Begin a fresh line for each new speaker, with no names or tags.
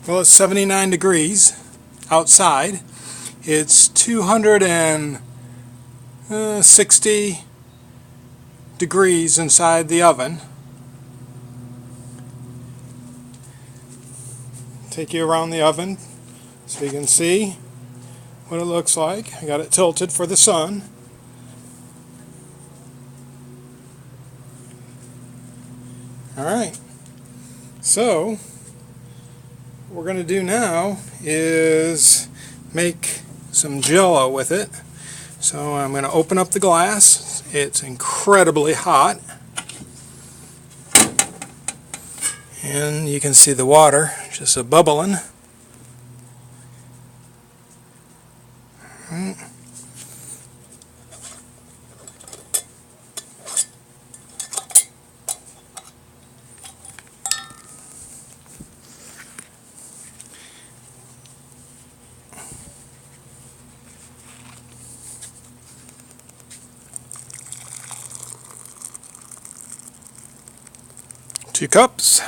Well, it's 79 degrees outside. It's 260 degrees inside the oven. Take you around the oven so you can see what it looks like. I got it tilted for the sun. Alright, so what we're going to do now is make some Jell-O with it. So I'm going to open up the glass. It's incredibly hot. And you can see the water just bubbling. Two cups.